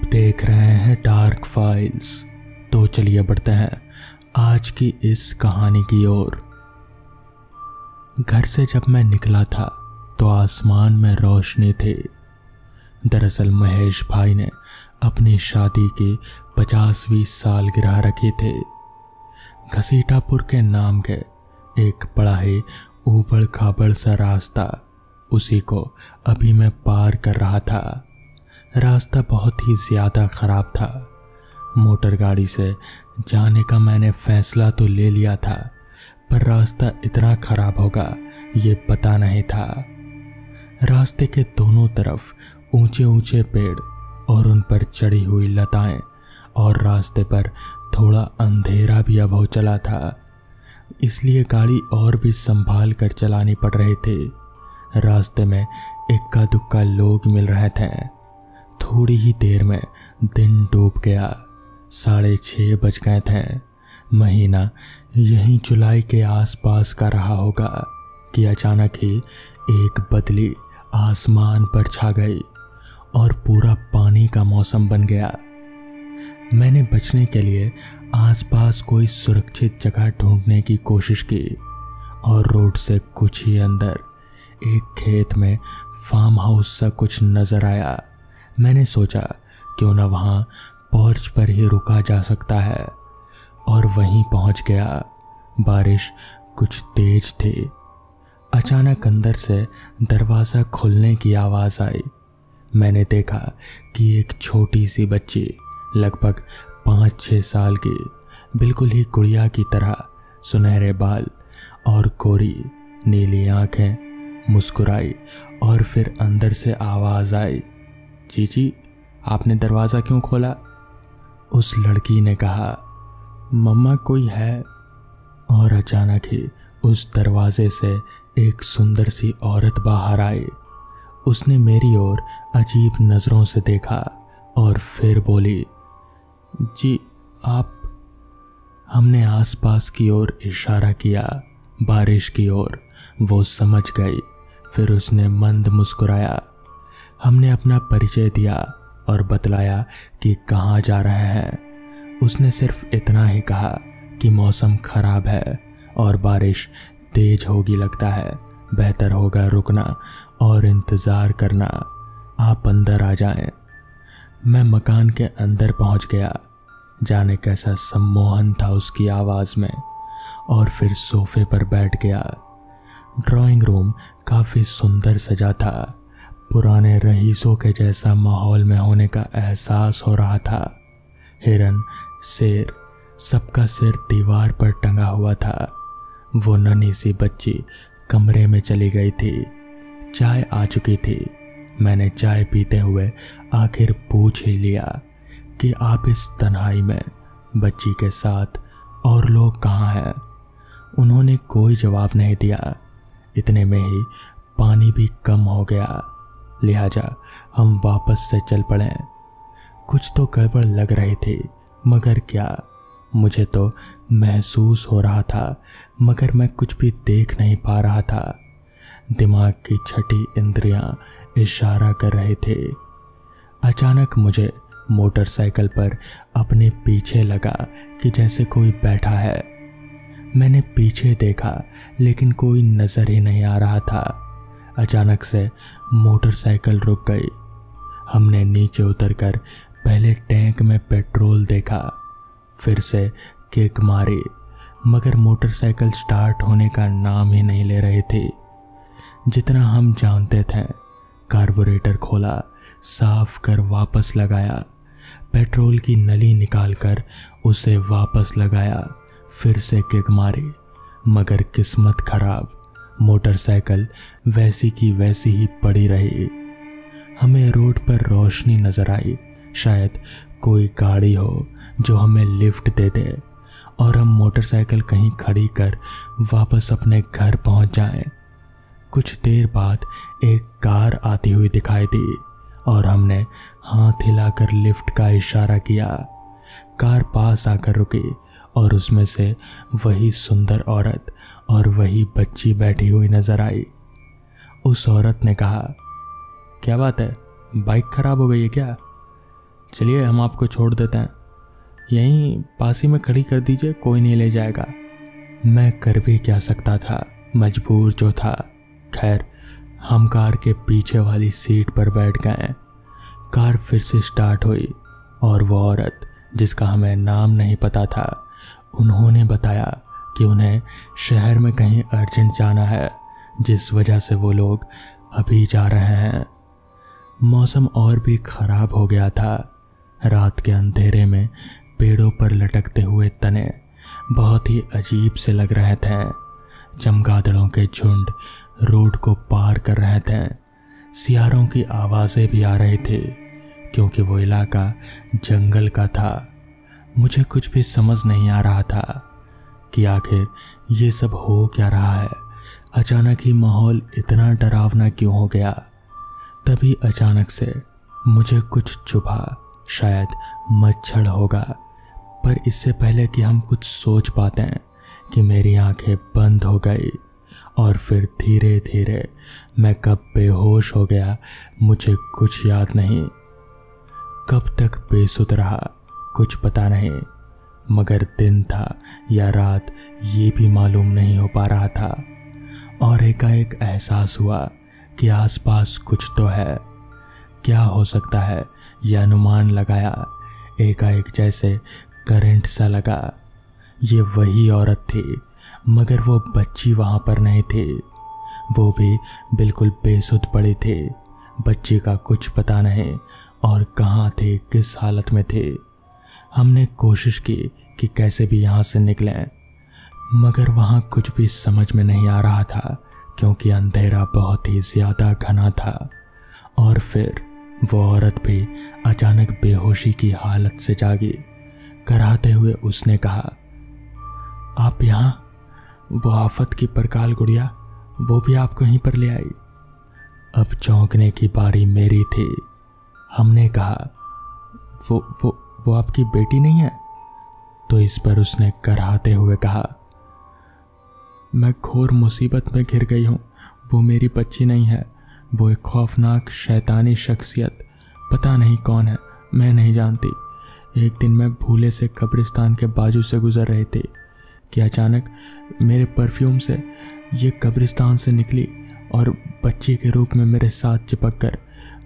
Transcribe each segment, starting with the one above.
देख रहे हैं डार्क फाइल्स। तो चलिए बढ़ते हैं आज की इस कहानी की ओर। घर से जब मैं निकला था तो आसमान में रोशनी थी। दरअसल महेश भाई ने अपनी शादी की 50वीं सालगिरह रखी थी। घसीटापुर के नाम के एक बड़ा ही ऊबड़ खाबड़ सा रास्ता, उसी को अभी मैं पार कर रहा था। रास्ता बहुत ही ज़्यादा ख़राब था। मोटर गाड़ी से जाने का मैंने फैसला तो ले लिया था, पर रास्ता इतना ख़राब होगा ये पता नहीं था। रास्ते के दोनों तरफ ऊंचे ऊंचे पेड़ और उन पर चढ़ी हुई लताएं, और रास्ते पर थोड़ा अंधेरा भी अब हो चला था, इसलिए गाड़ी और भी संभाल कर चलानी पड़ रही थी। रास्ते में इक्का दुक्का लोग मिल रहे थे। थोड़ी ही देर में दिन डूब गया। 6:30 बज गए थे। महीना यहीं जुलाई के आसपास का रहा होगा कि अचानक ही एक बदली आसमान पर छा गई और पूरा पानी का मौसम बन गया। मैंने बचने के लिए आसपास कोई सुरक्षित जगह ढूंढने की कोशिश की और रोड से कुछ ही अंदर एक खेत में फार्म हाउस सा कुछ नजर आया। मैंने सोचा क्यों ना वहाँ पोर्च पर ही रुका जा सकता है, और वहीं पहुँच गया। बारिश कुछ तेज थी। अचानक अंदर से दरवाज़ा खुलने की आवाज़ आई। मैंने देखा कि एक छोटी सी बच्ची लगभग 5-6 साल की, बिल्कुल ही गुड़िया की तरह, सुनहरे बाल और गोरी नीली आंखें, मुस्कुराई और फिर अंदर से आवाज़ आई, चीची आपने दरवाज़ा क्यों खोला? उस लड़की ने कहा, मम्मा कोई है। और अचानक ही उस दरवाजे से एक सुंदर सी औरत बाहर आई। उसने मेरी ओर अजीब नज़रों से देखा और फिर बोली, जी आप। हमने आसपास की ओर इशारा किया, बारिश की ओर। वो समझ गई। फिर उसने मंद मुस्कुराया। हमने अपना परिचय दिया और बतलाया कि कहाँ जा रहे हैं। उसने सिर्फ इतना ही कहा कि मौसम खराब है और बारिश तेज होगी लगता है, बेहतर होगा रुकना और इंतज़ार करना। आप अंदर आ जाएं। मैं मकान के अंदर पहुंच गया। जाने कैसा सम्मोहन था उसकी आवाज़ में, और फिर सोफे पर बैठ गया। ड्राइंग रूम काफ़ी सुंदर सजा था। पुराने रईसों के जैसा माहौल में होने का एहसास हो रहा था। हिरन, शेर, सबका सिर दीवार पर टंगा हुआ था। वो नन्ही सी बच्ची कमरे में चली गई थी। चाय आ चुकी थी। मैंने चाय पीते हुए आखिर पूछ ही लिया कि आप इस तन्हाई में बच्ची के साथ और लोग कहाँ हैं? उन्होंने कोई जवाब नहीं दिया। इतने में ही पानी भी कम हो गया, लिहाजा हम वापस से चल पड़े। कुछ तो गड़बड़ लग रही थी, मगर क्या? मुझे तो महसूस हो रहा था, मगर मैं कुछ भी देख नहीं पा रहा था। दिमाग की छठी इंद्रियां इशारा कर रहे थे। अचानक मुझे मोटरसाइकिल पर अपने पीछे लगा कि जैसे कोई बैठा है। मैंने पीछे देखा लेकिन कोई नजर ही नहीं आ रहा था। अचानक से मोटरसाइकिल रुक गई। हमने नीचे उतरकर पहले टैंक में पेट्रोल देखा, फिर से किक मारी, मगर मोटरसाइकिल स्टार्ट होने का नाम ही नहीं ले रही थी। जितना हम जानते थे, कार्बोरेटर खोला, साफ कर वापस लगाया, पेट्रोल की नली निकालकर उसे वापस लगाया, फिर से किक मारी, मगर किस्मत खराब, मोटरसाइकिल वैसी की वैसी ही पड़ी रही। हमें रोड पर रोशनी नजर आई। शायद कोई गाड़ी हो जो हमें लिफ्ट दे दे और हम मोटरसाइकिल कहीं खड़ी कर वापस अपने घर पहुंच जाएं। कुछ देर बाद एक कार आती हुई दिखाई दी और हमने हाथ हिलाकर लिफ्ट का इशारा किया। कार पास आकर रुकी और उसमें से वही सुंदर औरत और वही बच्ची बैठी हुई नजर आई। उस औरत ने कहा, क्या बात है, बाइक खराब हो गई है क्या? चलिए हम आपको छोड़ देते हैं, यहीं पास ही में खड़ी कर दीजिए, कोई नहीं ले जाएगा। मैं कर भी क्या सकता था, मजबूर जो था। खैर हम कार के पीछे वाली सीट पर बैठ गए। कार फिर से स्टार्ट हुई और वो औरत जिसका हमें नाम नहीं पता था, उन्होंने बताया कि उन्हें शहर में कहीं अर्जेंट जाना है, जिस वजह से वो लोग अभी जा रहे हैं। मौसम और भी खराब हो गया था। रात के अंधेरे में पेड़ों पर लटकते हुए तने बहुत ही अजीब से लग रहे थे। चमगादड़ों के झुंड रोड को पार कर रहे थे। सियारों की आवाज़ें भी आ रही थी क्योंकि वो इलाका जंगल का था। मुझे कुछ भी समझ नहीं आ रहा था कि आखिर ये सब हो क्या रहा है। अचानक ही माहौल इतना डरावना क्यों हो गया। तभी अचानक से मुझे कुछ चुभा, शायद मच्छर होगा। पर इससे पहले कि हम कुछ सोच पाते हैं कि मेरी आंखें बंद हो गई और फिर धीरे धीरे मैं कब बेहोश हो गया मुझे कुछ याद नहीं। कब तक बेसुध रहा कुछ पता नहीं, मगर दिन था या रात ये भी मालूम नहीं हो पा रहा था। और एकाएक एहसास हुआ कि आसपास कुछ तो है। क्या हो सकता है यह अनुमान लगाया। एकाएक जैसे करंट सा लगा। ये वही औरत थी, मगर वो बच्ची वहाँ पर नहीं थी। वो भी बिल्कुल बेसुध पड़ी थी। बच्ची का कुछ पता नहीं और कहाँ थे, किस हालत में थे। हमने कोशिश की कि कैसे भी यहाँ से निकलें, मगर वहाँ कुछ भी समझ में नहीं आ रहा था क्योंकि अंधेरा बहुत ही ज़्यादा घना था। और फिर वो औरत भी अचानक बेहोशी की हालत से जागी। कराहते हुए उसने कहा, आप यहाँ? वो आफत की परकाल गुड़िया, वो भी आपको यहीं पर ले आई। अब चौंकने की बारी मेरी थी। हमने कहा, वो आपकी बेटी नहीं है? तो इस पर उसने कराहते हुए कहा, मैं घोर मुसीबत में घिर गई हूँ। वो मेरी बच्ची नहीं है, वो एक खौफनाक शैतानी शख्सियत, पता नहीं कौन है, मैं नहीं जानती। एक दिन मैं भूले से कब्रिस्तान के बाजू से गुजर रही थी कि अचानक मेरे परफ्यूम से ये कब्रिस्तान से निकली और बच्ची के रूप में मेरे साथ चिपक कर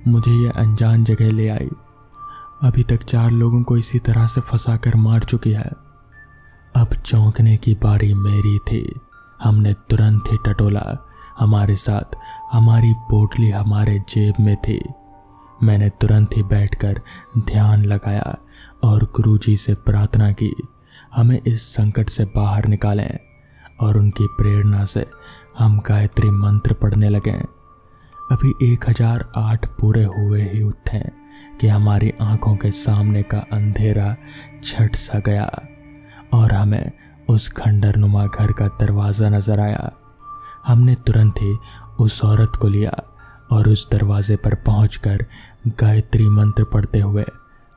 मुझे ये अनजान जगह ले आई। अभी तक 4 लोगों को इसी तरह से फंसा कर मार चुकी है। अब चौंकने की बारी मेरी थी। हमने तुरंत ही टटोला। हमारे साथ हमारी पोटली हमारे जेब में थी। मैंने तुरंत ही बैठकर ध्यान लगाया और गुरुजी से प्रार्थना की, हमें इस संकट से बाहर निकालें। और उनकी प्रेरणा से हम गायत्री मंत्र पढ़ने लगे। अभी 1008 पूरे हुए ही उठे कि हमारी आंखों के सामने का अंधेरा छट सा गया और हमें उस खंडरनुमा घर का दरवाज़ा नजर आया। हमने तुरंत ही उस औरत को लिया और उस दरवाजे पर पहुंचकर गायत्री मंत्र पढ़ते हुए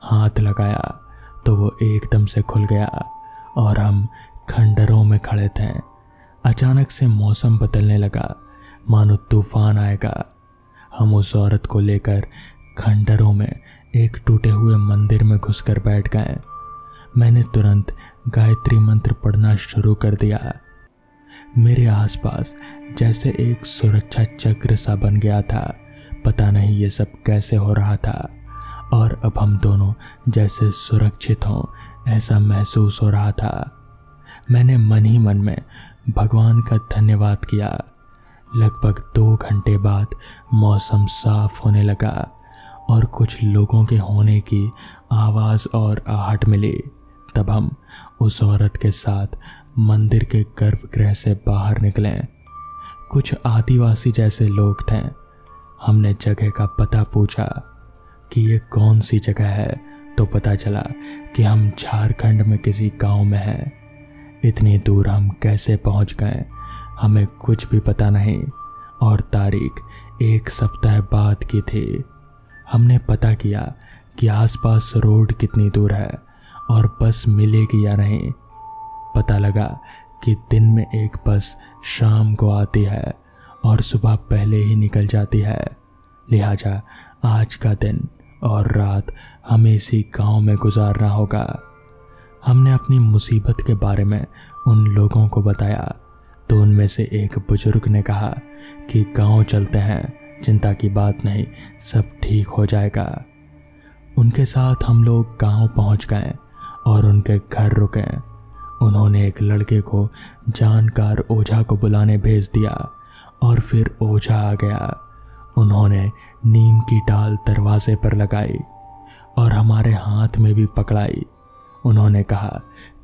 हाथ लगाया तो वो एकदम से खुल गया और हम खंडरों में खड़े थे। अचानक से मौसम बदलने लगा, मानो तूफान आएगा। हम उस औरत को लेकर खंडरों में एक टूटे हुए मंदिर में घुसकर बैठ गए। मैंने तुरंत गायत्री मंत्र पढ़ना शुरू कर दिया। मेरे आसपास जैसे एक सुरक्षा चक्र सा बन गया था। पता नहीं ये सब कैसे हो रहा था और अब हम दोनों जैसे सुरक्षित हों ऐसा महसूस हो रहा था। मैंने मन ही मन में भगवान का धन्यवाद किया। लगभग 2 घंटे बाद मौसम साफ होने लगा और कुछ लोगों के होने की आवाज़ और आहट मिली। तब हम उस औरत के साथ मंदिर के गर्भगृह से बाहर निकले। कुछ आदिवासी जैसे लोग थे। हमने जगह का पता पूछा कि ये कौन सी जगह है, तो पता चला कि हम झारखंड में किसी गांव में हैं। इतनी दूर हम कैसे पहुंच गए हमें कुछ भी पता नहीं और तारीख 1 सप्ताह बाद की थी। हमने पता किया कि आसपास रोड कितनी दूर है और बस मिलेगी या नहीं। पता लगा कि दिन में एक बस शाम को आती है और सुबह पहले ही निकल जाती है। लिहाजा आज का दिन और रात हमें इसी गांव में गुजारना होगा। हमने अपनी मुसीबत के बारे में उन लोगों को बताया तो उनमें से एक बुजुर्ग ने कहा कि गांव चलते हैं, चिंता की बात नहीं, सब ठीक हो जाएगा। उनके साथ हम लोग गांव पहुंच गए और उनके घर रुके। उन्होंने एक लड़के को जानकार ओझा को बुलाने भेज दिया और फिर ओझा आ गया। उन्होंने नीम की डाल दरवाजे पर लगाई और हमारे हाथ में भी पकड़ाई। उन्होंने कहा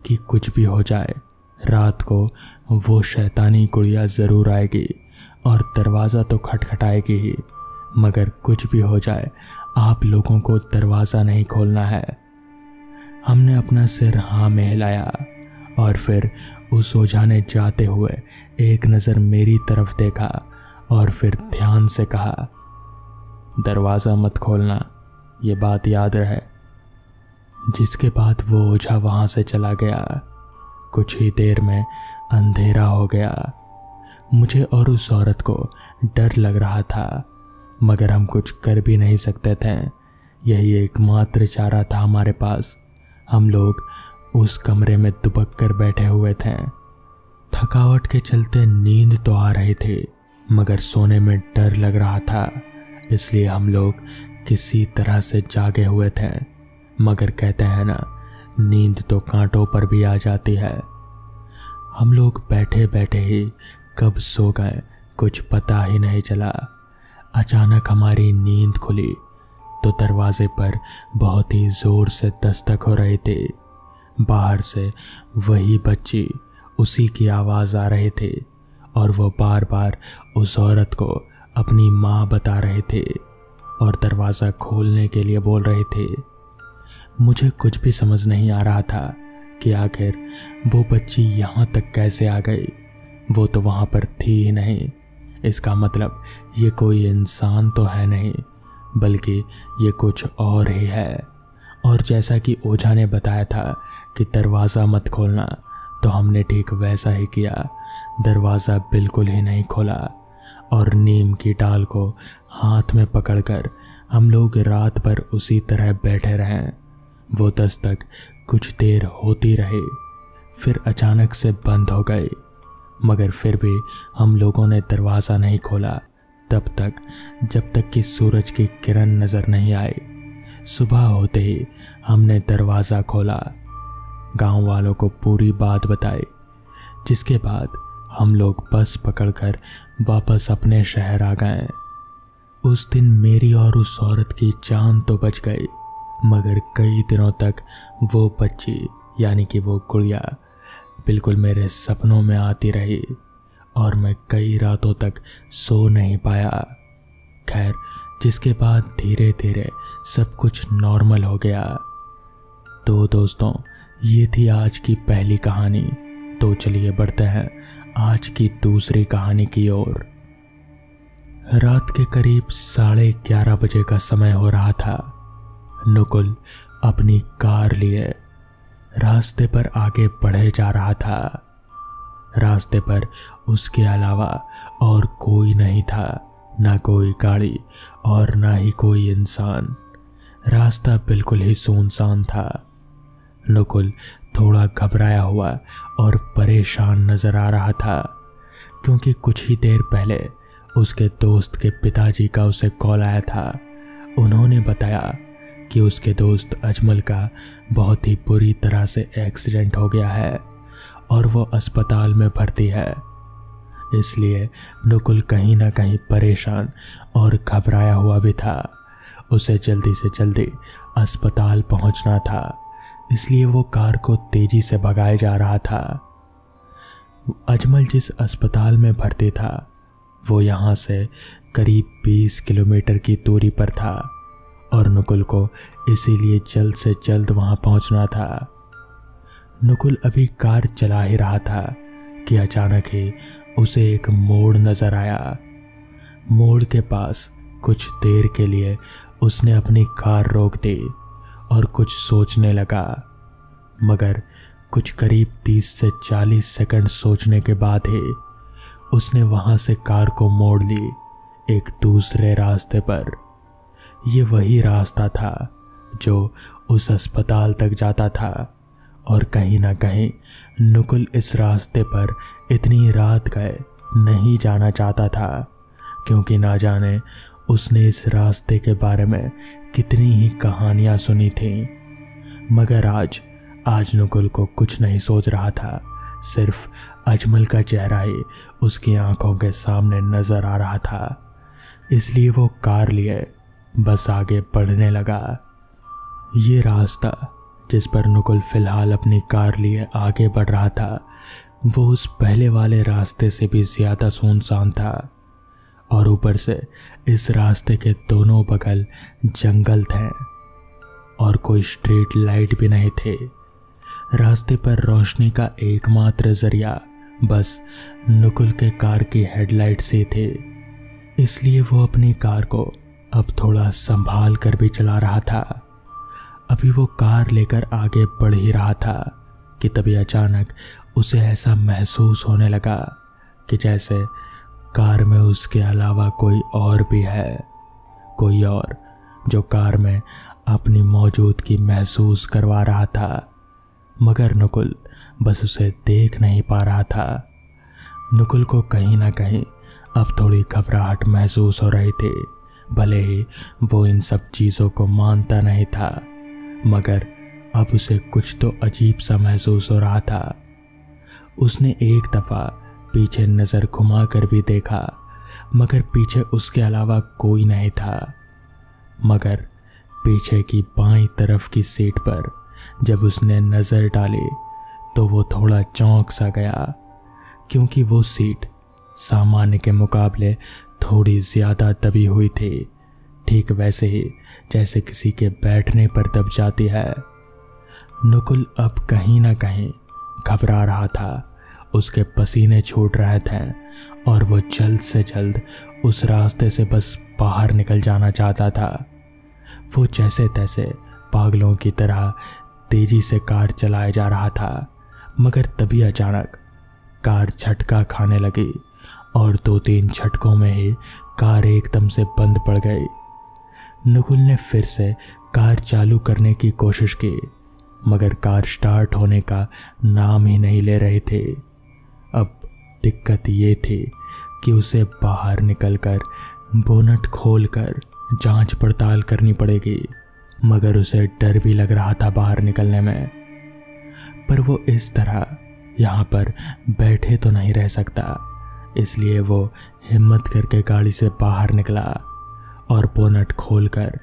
कि कुछ भी हो जाए, रात को वो शैतानी गुड़िया ज़रूर आएगी और दरवाज़ा तो खटखटाएगी ही, मगर कुछ भी हो जाए आप लोगों को दरवाज़ा नहीं खोलना है। हमने अपना सिर हाँ में हिलाया और फिर उस ओझा ने जाते हुए एक नज़र मेरी तरफ देखा और फिर ध्यान से कहा, दरवाज़ा मत खोलना, ये बात याद रहे। जिसके बाद वो ओझा वहाँ से चला गया। कुछ ही देर में अंधेरा हो गया। मुझे और उस औरत को डर लग रहा था, मगर हम कुछ कर भी नहीं सकते थे। यही एकमात्र चारा था हमारे पास। हम लोग उस कमरे में दुबक कर बैठे हुए थे। थकावट के चलते नींद तो आ रही थी, मगर सोने में डर लग रहा था, इसलिए हम लोग किसी तरह से जागे हुए थे। मगर कहते हैं ना, नींद तो कांटों पर भी आ जाती है। हम लोग बैठे बैठे ही कब सो गए कुछ पता ही नहीं चला। अचानक हमारी नींद खुली तो दरवाजे पर बहुत ही जोर से दस्तक हो रही थी। बाहर से वही बच्ची, उसी की आवाज़ आ रही थी और वो बार बार उस औरत को अपनी माँ बता रहे थे और दरवाज़ा खोलने के लिए बोल रहे थे। मुझे कुछ भी समझ नहीं आ रहा था कि आखिर वो बच्ची यहाँ तक कैसे आ गई। वो तो वहाँ पर थी ही नहीं। इसका मतलब ये कोई इंसान तो है नहीं, बल्कि ये कुछ और ही है। और जैसा कि ओझा ने बताया था कि दरवाज़ा मत खोलना, तो हमने ठीक वैसा ही किया। दरवाज़ा बिल्कुल ही नहीं खोला और नीम की डाल को हाथ में पकड़कर हम लोग रात भर उसी तरह बैठे रहे। वो दस्तक कुछ देर होती रही, फिर अचानक से बंद हो गई, मगर फिर भी हम लोगों ने दरवाज़ा नहीं खोला तब तक जब तक कि सूरज की किरण नज़र नहीं आई। सुबह होते ही हमने दरवाज़ा खोला, गांव वालों को पूरी बात बताई, जिसके बाद हम लोग बस पकड़कर वापस अपने शहर आ गए। उस दिन मेरी और उस औरत की जान तो बच गई, मगर कई दिनों तक वो बच्ची यानी कि वो गुड़िया बिल्कुल मेरे सपनों में आती रही और मैं कई रातों तक सो नहीं पाया। खैर, जिसके बाद धीरे धीरे सब कुछ नॉर्मल हो गया। तो दोस्तों, ये थी आज की पहली कहानी। तो चलिए बढ़ते हैं आज की दूसरी कहानी की ओर। रात के करीब 11:30 बजे का समय हो रहा था। नुकुल अपनी कार लिए रास्ते पर आगे बढ़े जा रहा था। रास्ते पर उसके अलावा और कोई नहीं था, ना कोई गाड़ी और ना ही कोई इंसान। रास्ता बिल्कुल ही सुनसान था। नुकुल थोड़ा घबराया हुआ और परेशान नजर आ रहा था, क्योंकि कुछ ही देर पहले उसके दोस्त के पिताजी का उसे कॉल आया था। उन्होंने बताया कि उसके दोस्त अजमल का बहुत ही बुरी तरह से एक्सीडेंट हो गया है और वो अस्पताल में भर्ती है। इसलिए नुकुल कहीं ना कहीं परेशान और घबराया हुआ भी था। उसे जल्दी से जल्दी अस्पताल पहुंचना था, इसलिए वो कार को तेजी से भगाए जा रहा था। अजमल जिस अस्पताल में भर्ती था वो यहाँ से करीब 20 किलोमीटर की दूरी पर था और नुकुल को इसीलिए जल्द से जल्द वहाँ पहुँचना था। नुकुल अभी कार चला ही रहा था कि अचानक ही उसे एक मोड़ नजर आया। मोड़ के पास कुछ देर के लिए उसने अपनी कार रोक दी और कुछ सोचने लगा, मगर कुछ करीब 30 से 40 सेकंड सोचने के बाद ही उसने वहां से कार को मोड़ ली एक दूसरे रास्ते पर। ये वही रास्ता था जो उस अस्पताल तक जाता था और कहीं ना कहीं नुकुल इस रास्ते पर इतनी रात गए नहीं जाना चाहता था, क्योंकि ना जाने उसने इस रास्ते के बारे में कितनी ही कहानियां सुनी थीं। मगर आज नुकुल को कुछ नहीं सोच रहा था, सिर्फ अजमल का चेहरा ही उसकी आंखों के सामने नजर आ रहा था। इसलिए वो कार लिए बस आगे बढ़ने लगा। ये रास्ता जिस पर नुकुल फिलहाल अपनी कार लिए आगे बढ़ रहा था वो उस पहले वाले रास्ते से भी ज्यादा सुनसान था, और ऊपर से इस रास्ते के दोनों बगल जंगल थे और कोई स्ट्रीट लाइट भी नहीं थे। रास्ते पर रोशनी का एकमात्र जरिया बस नुकुल के कार की हेडलाइट से थे। इसलिए वो अपनी कार को अब थोड़ा संभाल कर भी चला रहा था। अभी वो कार लेकर आगे बढ़ ही रहा था कि तभी अचानक उसे ऐसा महसूस होने लगा कि जैसे कार में उसके अलावा कोई और भी है, कोई और जो कार में अपनी मौजूदगी महसूस करवा रहा था। मगर नुकुल बस उसे देख नहीं पा रहा था। नुकुल को कहीं ना कहीं अब थोड़ी घबराहट महसूस हो रही थी। भले ही वो इन सब चीज़ों को मानता नहीं था, मगर अब उसे कुछ तो अजीब सा महसूस हो रहा था। उसने एक दफ़ा पीछे नज़र घुमा कर भी देखा, मगर पीछे उसके अलावा कोई नहीं था। मगर पीछे की बाईं तरफ की सीट पर जब उसने नज़र डाली तो वो थोड़ा चौंक सा गया, क्योंकि वो सीट सामान्य के मुकाबले थोड़ी ज़्यादा दबी हुई थी, ठीक वैसे ही जैसे किसी के बैठने पर दब जाती है। नुकुल अब कहीं ना कहीं घबरा रहा था, उसके पसीने छूट रहे थे और वो जल्द से जल्द उस रास्ते से बस बाहर निकल जाना चाहता था। वो जैसे तैसे पागलों की तरह तेजी से कार चलाए जा रहा था, मगर तभी अचानक कार झटका खाने लगी और 2-3 झटकों में ही कार एकदम से बंद पड़ गई। नुकुल ने फिर से कार चालू करने की कोशिश की, मगर कार स्टार्ट होने का नाम ही नहीं ले रही थी। अब दिक्कत ये थी कि उसे बाहर निकलकर बोनट खोलकर जांच पड़ताल करनी पड़ेगी, मगर उसे डर भी लग रहा था बाहर निकलने में। पर वो इस तरह यहाँ पर बैठे तो नहीं रह सकता, इसलिए वो हिम्मत करके गाड़ी से बाहर निकला और बोनट खोलकर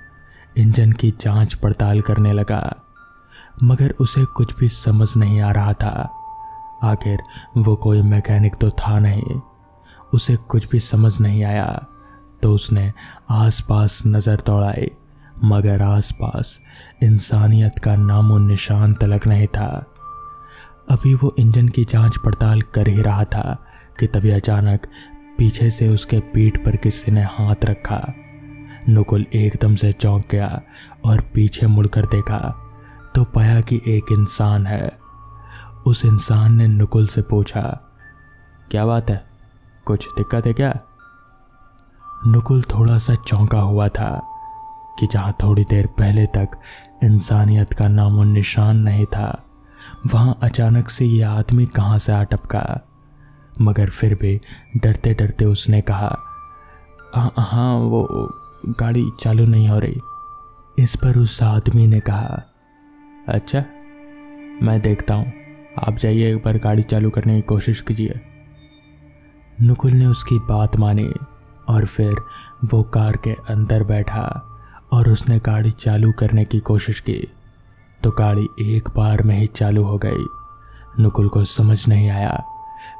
इंजन की जांच पड़ताल करने लगा। मगर उसे कुछ भी समझ नहीं आ रहा था। आखिर वो कोई मैकेनिक तो था नहीं, उसे कुछ भी समझ नहीं आया। तो उसने आसपास नज़र दौड़ाई, मगर आसपास इंसानियत का नामो निशान तलक नहीं था। अभी वो इंजन की जांच पड़ताल कर ही रहा था कि तभी अचानक पीछे से उसके पीठ पर किसी ने हाथ रखा। नुकुल एकदम से चौंक गया और पीछे मुड़कर देखा तो पाया कि एक इंसान है। उस इंसान ने नुकुल से पूछा, क्या बात है, कुछ दिक्कत है क्या? नुकुल थोड़ा सा चौंका हुआ था कि जहां थोड़ी देर पहले तक इंसानियत का नामो निशान नहीं था, वहां अचानक से ये आदमी कहां से आ टपका। मगर फिर भी डरते डरते उसने कहा, हाँ वो गाड़ी चालू नहीं हो रही। इस पर उस आदमी ने कहा, अच्छा मैं देखता हूँ, आप जाइए एक बार गाड़ी चालू करने की कोशिश कीजिए। नुकुल ने उसकी बात मानी और फिर वो कार के अंदर बैठा और उसने गाड़ी चालू करने की कोशिश की तो गाड़ी एक बार में ही चालू हो गई। नुकुल को समझ नहीं आया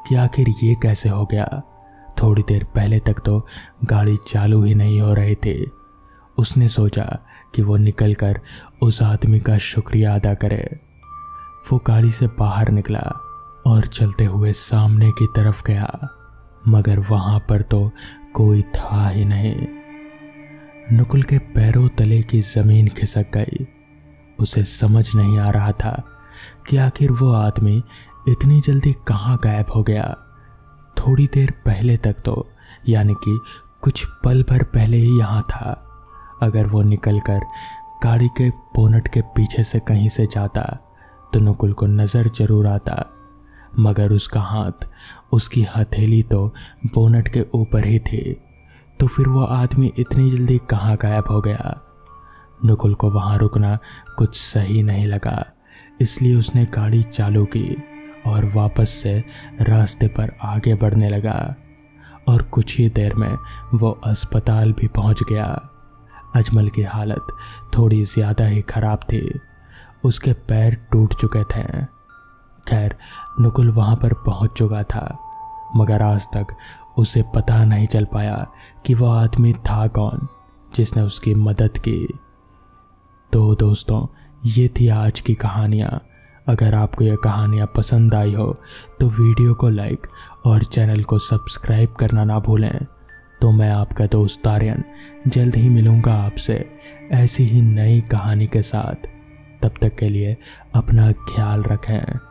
कि आखिर ये कैसे हो गया। थोड़ी देर पहले तक तो गाड़ी चालू ही नहीं हो रही थी। उसने सोचा कि वो निकलकर उस आदमी का शुक्रिया अदा करे। वो गाड़ी से बाहर निकला और चलते हुए सामने की तरफ गया, मगर वहां पर तो कोई था ही नहीं। नुकुल के पैरों तले की जमीन खिसक गई। उसे समझ नहीं आ रहा था कि आखिर वो आदमी इतनी जल्दी कहाँ गायब हो गया। थोड़ी देर पहले तक तो, यानी कि कुछ पल भर पहले ही यहाँ था, अगर वो निकलकर गाड़ी के बोनट के पीछे से कहीं से जाता तो नकुल को नज़र जरूर आता, मगर उसका हाथ, उसकी हथेली तो बोनट के ऊपर ही थी। तो फिर वो आदमी इतनी जल्दी कहाँ गायब हो गया? नकुल को वहाँ रुकना कुछ सही नहीं लगा, इसलिए उसने गाड़ी चालू की और वापस से रास्ते पर आगे बढ़ने लगा। और कुछ ही देर में वो अस्पताल भी पहुंच गया। अजमल की हालत थोड़ी ज़्यादा ही खराब थी, उसके पैर टूट चुके थे। खैर, नकुल वहाँ पर पहुंच चुका था, मगर आज तक उसे पता नहीं चल पाया कि वो आदमी था कौन जिसने उसकी मदद की। तो दोस्तों, ये थी आज की कहानियाँ। अगर आपको ये कहानियाँ पसंद आई हो तो वीडियो को लाइक और चैनल को सब्सक्राइब करना ना भूलें। तो मैं आपका दोस्त आर्यन जल्द ही मिलूँगा आपसे ऐसी ही नई कहानी के साथ। तब तक के लिए अपना ख्याल रखें।